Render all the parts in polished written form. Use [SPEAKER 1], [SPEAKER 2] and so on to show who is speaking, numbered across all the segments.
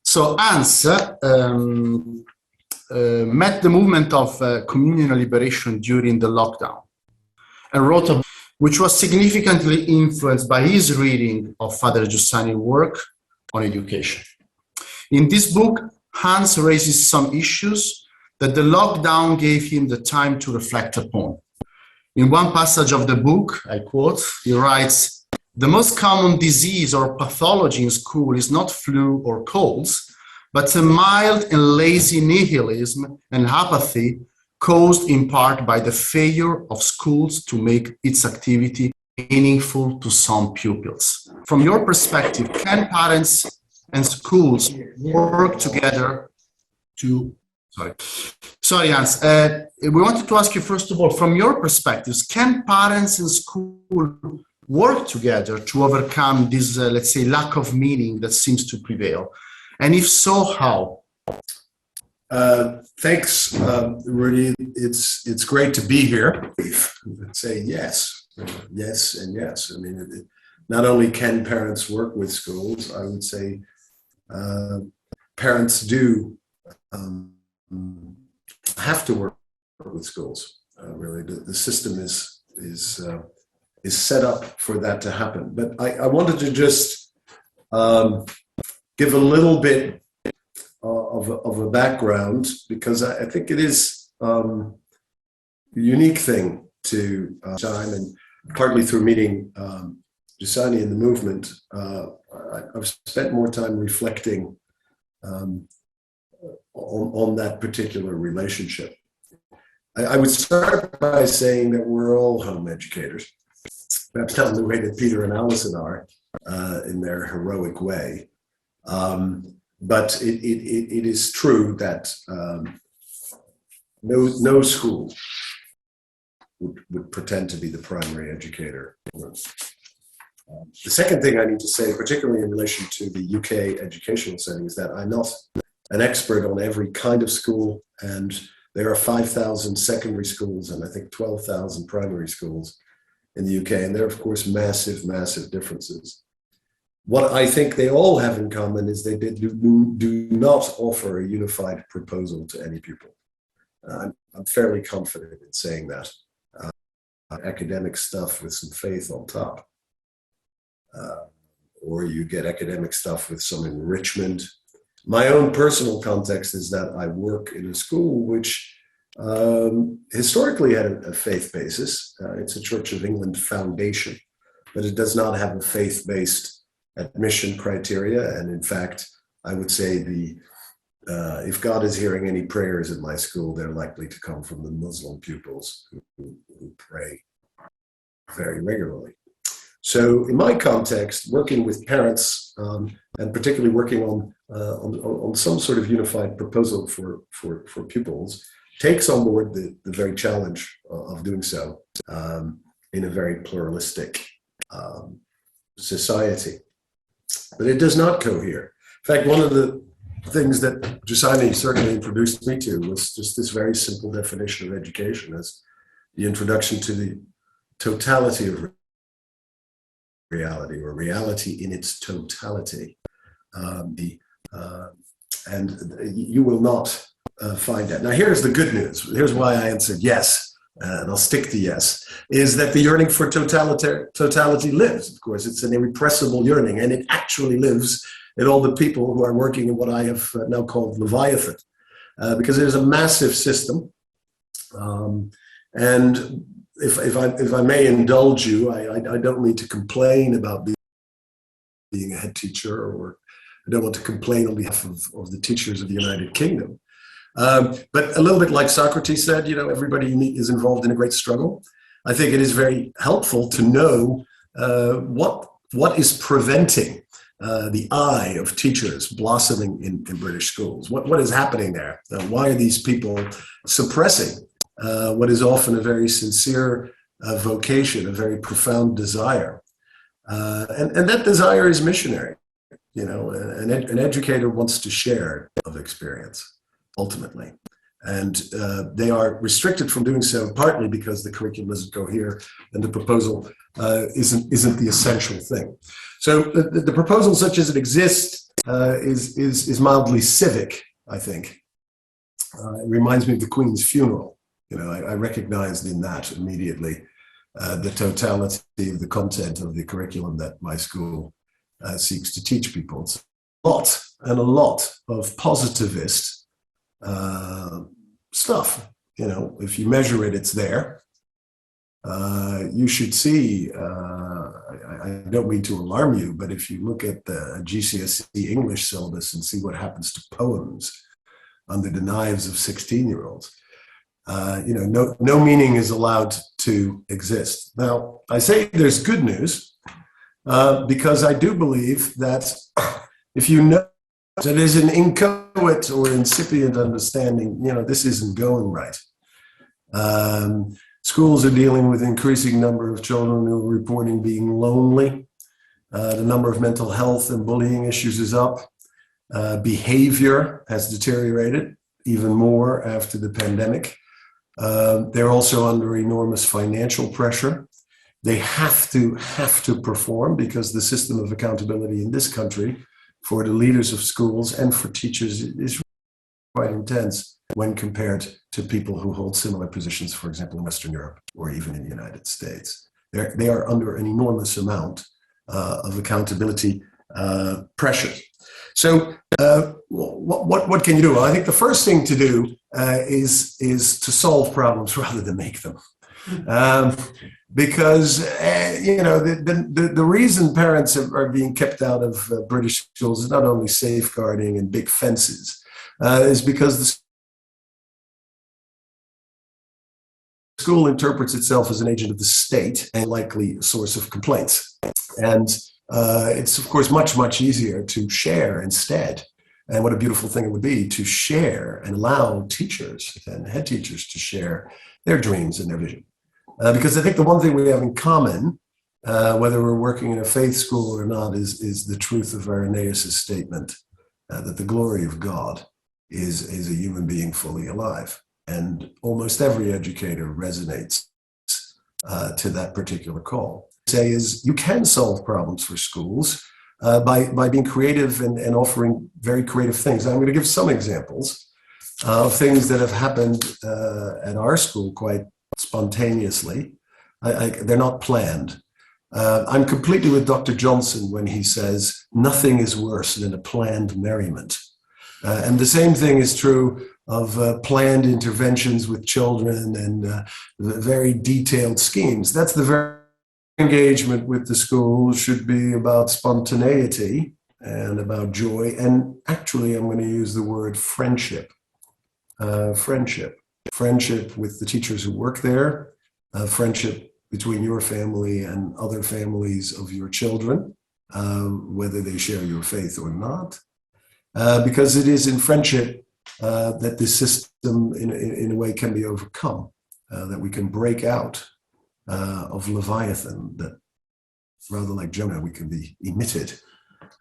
[SPEAKER 1] So Hans met the movement of communal liberation during the lockdown and wrote a book which was significantly influenced by his reading of Father Giussani's work on education. In this book, Hans raises some issues that the lockdown gave him the time to reflect upon. In one passage of the book, I quote, he writes, "The most common disease or pathology in school is not flu or colds, but a mild and lazy nihilism and apathy caused in part by the failure of schools to make its activity meaningful to some pupils." From your perspective, can parents and schools work together to, sorry Hans, we wanted to ask you first of all, from your perspectives, can parents and schools work together to overcome this, let's say, lack of meaning that seems to prevail? And if so, how?
[SPEAKER 2] Thanks, Rudi. It's great to be here. I'd say yes, yes, and yes. I mean, not only can parents work with schools, I would say parents do have to work with schools. Really, the system is set up for that to happen. But I wanted to just give a little bit of a background, because I think it is a unique thing to time, and partly through meeting Giussani in the movement, I've spent more time reflecting on that particular relationship. I would start by saying that we're all home educators, perhaps not in the way that Peter and Alison are in their heroic way. But it is true that no school would pretend to be the primary educator. The second thing I need to say, particularly in relation to the UK educational setting, is that I'm not an expert on every kind of school, and there are 5,000 secondary schools and I think 12,000 primary schools in the UK, and there are, of course, massive, massive differences. What I think they all have in common is they do not offer a unified proposal to any pupil. I'm fairly confident in saying that. Academic stuff with some faith on top. Or you get academic stuff with some enrichment. My own personal context is that I work in a school which historically had a faith basis. It's a Church of England foundation, but it does not have a faith-based admission criteria. And in fact, I would say if God is hearing any prayers in my school, they're likely to come from the Muslim pupils who pray very regularly. So in my context, working with parents, and particularly working on some sort of unified proposal for pupils, takes on board the very challenge of doing so in a very pluralistic society. But it does not cohere. In fact, one of the things that Giussani certainly introduced me to was just this very simple definition of education as the introduction to the totality of reality, or reality in its totality. And you will not find that. Now, here's the good news. Here's why I answered yes, and I'll stick to yes, is that the yearning for totality lives. Of course, it's an irrepressible yearning, and it actually lives in all the people who are working in what I have now called Leviathan, because there's a massive system. And if I may indulge you, I don't need to complain about being a head teacher, or I don't want to complain on behalf of the teachers of the United Kingdom. But a little bit like Socrates said, everybody is involved in a great struggle. I think it is very helpful to know what is preventing the eye of teachers blossoming in British schools. What is happening there? Why are these people suppressing what is often a very sincere vocation, a very profound desire? And that desire is missionary. An educator wants to share of experience, ultimately. And they are restricted from doing so partly because the curriculum doesn't cohere and the proposal isn't the essential thing. So the proposal such as it exists is mildly civic, I think. It reminds me of the Queen's funeral. You know, I recognized in that immediately the totality of the content of the curriculum that my school seeks to teach people. It's a lot of positivist stuff. You know, if you measure it, it's there. You should see, I don't mean to alarm you, but if you look at the GCSE English syllabus and see what happens to poems under the knives of 16-year-olds, you know, no meaning is allowed to exist. Now, I say there's good news because I do believe that if you know that there's an inchoate or incipient understanding, you know, this isn't going right. Schools are dealing with increasing number of children who are reporting being lonely. The number of mental health and bullying issues is up. Behavior has deteriorated even more after the pandemic. They're also under enormous financial pressure. They have to perform because the system of accountability in this country for the leaders of schools and for teachers is quite intense when compared to people who hold similar positions, for example, in Western Europe or even in the United States. They are under an enormous amount of accountability pressure. So what can you do? Well, I think the first thing to do is to solve problems rather than make them. Because you know, the reason parents are being kept out of British schools is not only safeguarding and big fences, is because the school interprets itself as an agent of the state and likely a source of complaints. And it's, of course, much easier to share instead. And what a beautiful thing it would be to share and allow teachers and head teachers to share their dreams and their vision. Because I think the one thing we have in common, whether we're working in a faith school or not, is the truth of Irenaeus' statement that the glory of God is a human being fully alive. And almost every educator resonates to that particular call. Say is you can solve problems for schools by being creative and offering very creative things. I'm going to give some examples of things that have happened at our school quite spontaneously. They're not planned. I'm completely with Dr. Johnson when he says nothing is worse than a planned merriment. And the same thing is true of planned interventions with children and very detailed schemes. That's the very engagement with the school should be about spontaneity and about joy. And actually, I'm going to use the word friendship. Friendship with the teachers who work there, friendship between your family and other families of your children, whether they share your faith or not. Because it is in friendship that this system in a way can be overcome, that we can break out of Leviathan, that rather like Jonah, we can be emitted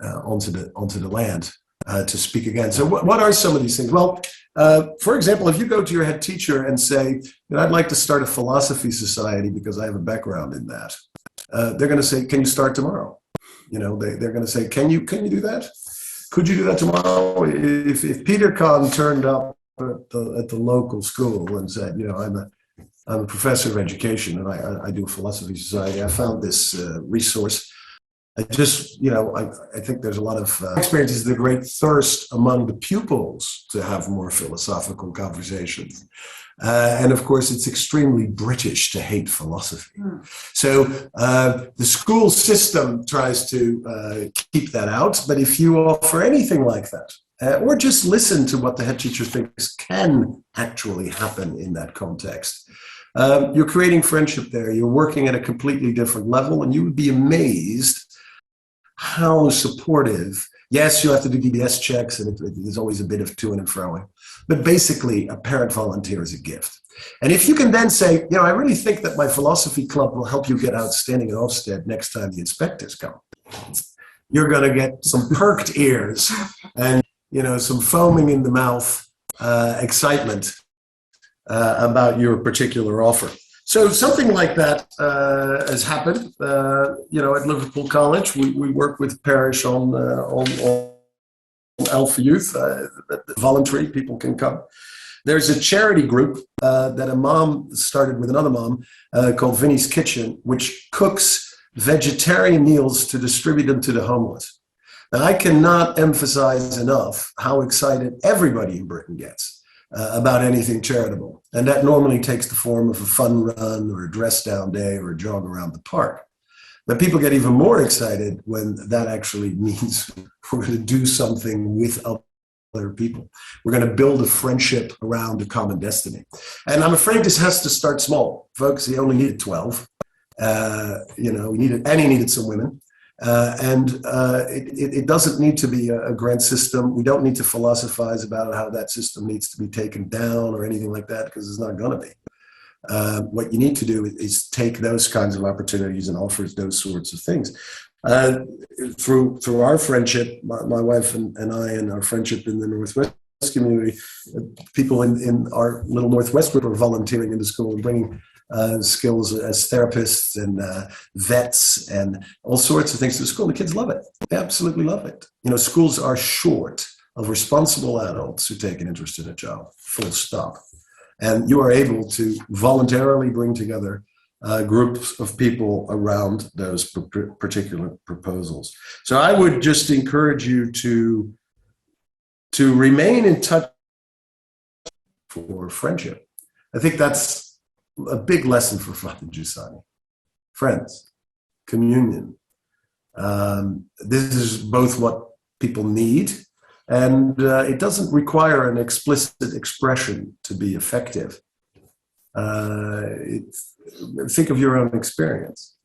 [SPEAKER 2] onto the land to speak again. So what are some of these things? Well, for example, if you go to your head teacher and say, I'd like to start a philosophy society because I have a background in that, they're going to say, can you start tomorrow? You know, they're going to say, can you do that? Could you do that tomorrow? If Peter Kahn turned up at the local school and said, I'm a professor of education and I do a philosophy society, I found this resource. I think there's a lot of experiences, the great thirst among the pupils to have more philosophical conversations. And of course, it's extremely British to hate philosophy. So the school system tries to keep that out. But if you offer anything like that, or just listen to what the head teacher thinks can actually happen in that context, you're creating friendship there. You're working at a completely different level, and you would be amazed how supportive. Yes, you have to do DBS checks, and there's always a bit of to and froing. But basically, a parent volunteer is a gift. And if you can then say, I really think that my philosophy club will help you get outstanding at Ofsted next time the inspectors come, you're going to get some perked ears and some foaming in the mouth excitement about your particular offer. So something like that has happened. At Liverpool College, we work with parish on Alpha Youth, voluntary, people can come. There's a charity group that a mom started with another mom called Vinnie's Kitchen, which cooks vegetarian meals to distribute them to the homeless. Now, I cannot emphasize enough how excited everybody in Britain gets about anything charitable. And that normally takes the form of a fun run or a dress down day or a jog around the park. But people get even more excited when that actually means we're going to do something with other people. We're going to build a friendship around a common destiny. And I'm afraid this has to start small. Folks, he only needed 12. He needed some women. It doesn't need to be a grant system. We don't need to philosophize about how that system needs to be taken down or anything like that, because it's not going to be. What you need to do is take those kinds of opportunities and offer those sorts of things. Through our friendship, my wife and I, and our friendship in the Northwest community, people in our little Northwest group are volunteering in the school and bringing skills as therapists and vets and all sorts of things to the school. The kids love it. They absolutely love it. Schools are short of responsible adults who take an interest in a child, full stop. And you are able to voluntarily bring together groups of people around those particular proposals. So I would just encourage you to remain in touch for friendship. I think that's a big lesson for Fr Giussani. Friends, communion. This is both what people need, and it doesn't require an explicit expression to be effective. Think of your own experience.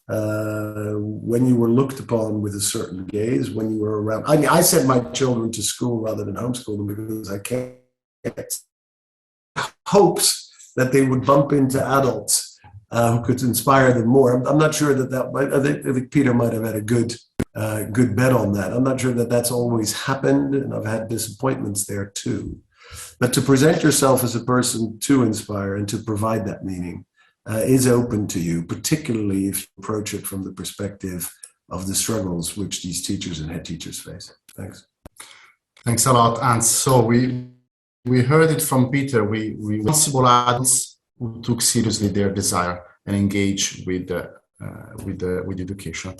[SPEAKER 2] When you were looked upon with a certain gaze, when you were around. I mean, I sent my children to school rather than homeschool them because I can't hopes that they would bump into adults who could inspire them more. I'm not sure I think Peter might have had a good bet on that. I'm not sure that that's always happened, and I've had disappointments there too. But to present yourself as a person to inspire and to provide that meaning is open to you, particularly if you approach it from the perspective of the struggles which these teachers and head teachers face. Thanks.
[SPEAKER 1] Thanks a lot. And so we heard it from Peter. We responsible adults who took seriously their desire and engaged with education.